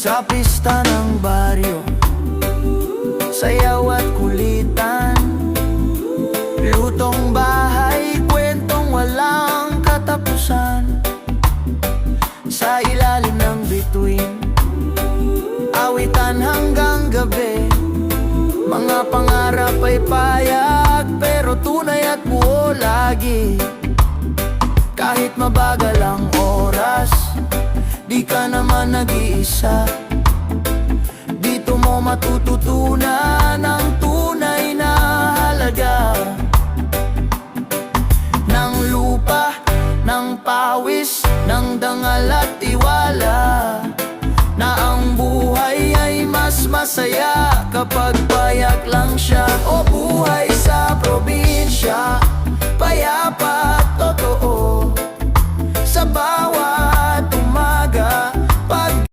Sa pista ng baryo, sayaw at kulitan, lutong bahay, kwentong walang katapusan. Sa ilalim ng bituin, awitan hanggang gabi, mga pangarap ay payag, pero tunay at buo lagi. Kahit mabagal ang oras, di ka naman nag-iisa. Dito mo matututunan ang tunay na halaga ng lupa, ng pawis, ng dangal at tiwala, na ang buhay ay mas masaya kapag payak lang siya. O buhay sa probinsya, payapa at totoo, sa bawat